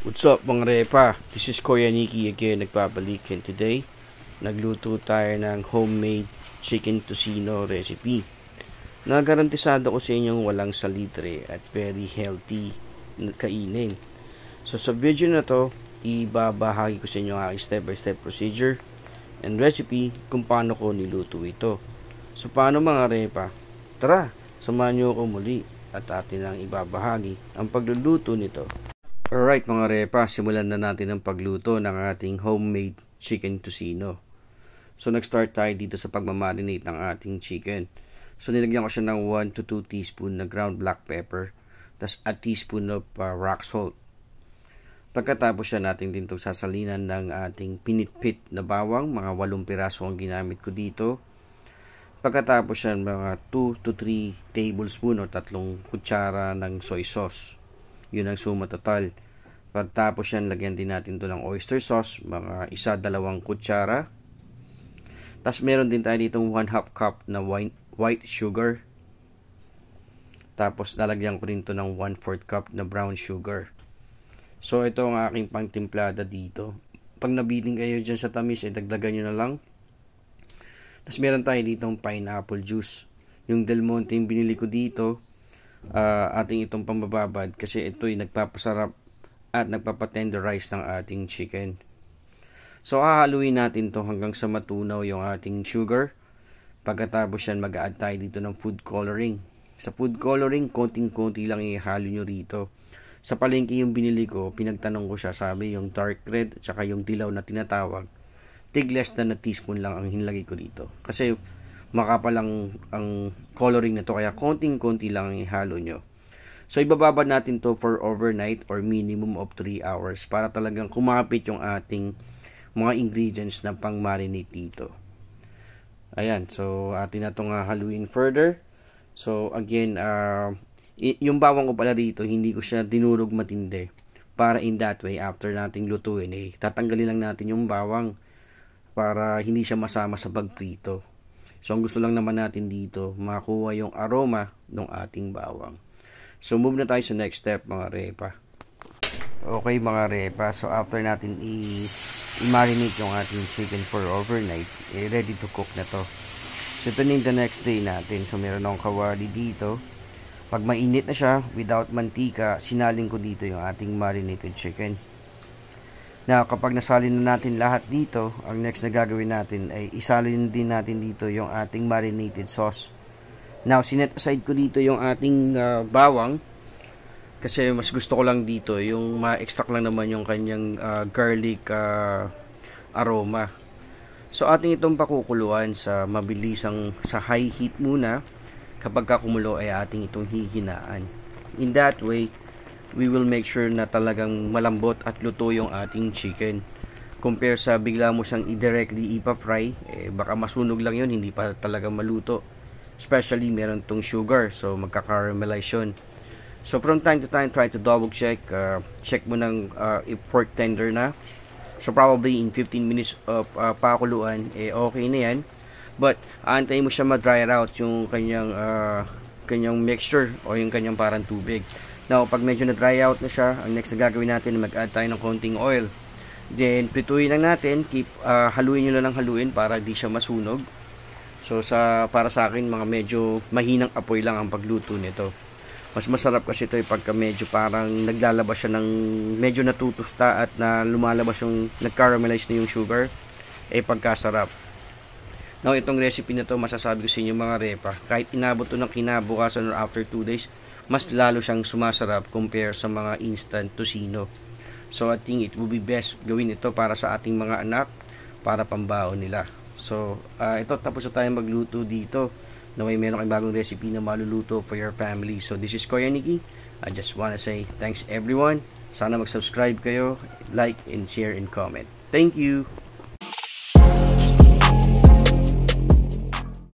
What's up mga repa? This is Kuya Nikki again, nagbabalik, and today nagluto tayo ng homemade chicken tocino recipe. Nagarantisado ko sa inyong walang salitre at very healthy na kainin. So sa video na to, ibabahagi ko sa inyo ang aking step-by-step procedure and recipe kung paano ko niluto ito. So paano mga repa? Tara, samahan nyo ako muli at atin ang ibabahagi ang pagluluto nito. Alright mga repa, simulan na natin ang pagluto ng ating homemade chicken tocino. So nag-start tayo dito sa pagmamarinate ng ating chicken. So nilagyan ko siya ng 1 to 2 teaspoon na ground black pepper, tas a teaspoon of rock salt. Pagkatapos siya natin din itong sasalinan ng ating pinitpit na bawang, mga 8 piraso ang ginamit ko dito. Pagkatapos siya mga 2 to 3 tablespoon o 3 kutsara ng soy sauce. Yun ang suma total. Pagtapos yan, lagyan din natin to ng oyster sauce, mga 1-2 kutsara. Tapos meron din tayo ditong 1/2 cup na white sugar. Tapos lalagyan ko rin to ng 1/4 cup na brown sugar. So ito ang aking pangtimplada dito. Pag nabiting kayo dyan sa tamis, dagdagan nyo na lang. Tapos meron tayo ditong pineapple juice. Yung Del Monte yung binili ko dito, ating itong pambababad kasi ito ay nagpapasarap at nagpapatenderize ng ating chicken. So hahaluin natin to hanggang sa matunaw yung ating sugar. Pagkatapos yan, mag-a-add tayo dito ng food coloring. Sa food coloring, konting-konti lang ihalo nyo rito. Sa palengke yung binili ko, pinagtanong ko siya, sabi yung dark red at saka yung dilaw na tinatawag, tig less than a teaspoon lang ang hinlagay ko dito kasi makapal ang coloring na to, kaya konting-konti lang ang ihalo nyo. So ibababad natin to for overnight or minimum of 3 hours para talagang kumapit yung ating mga ingredients na pang marinate dito. Ayan, so atin na itong haluin further. So again, yung bawang ko pala dito, hindi ko siya dinurog matindi para in that way after nating lutuin, tatanggalin lang natin yung bawang para hindi siya masama sa pagprito. So, ang gusto lang naman natin dito, makuha yung aroma ng ating bawang. So, move na tayo sa next step, mga repa. Okay, mga repa. So, after natin i-marinate yung ating chicken for overnight, ready to cook na to. So, ito na yung the next day natin. So, meron akong kawali dito. Pag mainit na siya, without mantika, sinaling ko dito yung ating marinated chicken. Now, kapag nasalin na natin lahat dito, ang next na gagawin natin ay isalin din natin dito yung ating marinated sauce. Now, sinet aside ko dito yung ating bawang kasi mas gusto ko lang dito yung ma-extract lang naman yung kanyang garlic aroma. So, ating itong pakukuluan sa mabilisang sa high heat muna. Kapag kakumulo ay ating itong hihinaan. In that way, we will make sure na talagang malambot at luto yung ating chicken. Compare sa bigla mo siyang i-directly ipa-fry, baka masunog lang yun, hindi pa talaga maluto. Especially meron tong sugar, so magka-caramelize yun. So from time to time, try to double check. Check mo ng if pork tender na. So probably in 15 minutes of pakuluan, okay na yan. But aantayin mo siya ma-dry out yung kanyang mixture o yung kanyang parang tubig. Now, pag medyo na-dry out na siya, ang next na gagawin natin, mag-add tayo ng konting oil. Then, prituin lang natin. Haluin nyo lang ng haluin para di siya masunog. So, para sa akin, mga medyo mahinang apoy lang ang pagluto nito. Mas masarap kasi ito pagka medyo parang naglalabas siya ng medyo natutusta at na lumalabas yung nag-caramelize na yung sugar. Pagkasarap. Now, itong recipe na to, masasabi ko sa inyo mga repa, kahit inabot to ng kinabukasan or after 2 days, mas lalo siyang sumasarap compare sa mga instant tocino. So I think it will be best gawin ito para sa ating mga anak, para pambaon nila. So ito, tapos na tayo magluto dito. Na meron kayong bagong recipe na maluluto for your family. So this is Kuya Nikki. I just wanna say thanks everyone. Sana mag-subscribe kayo, like and share and comment. Thank you!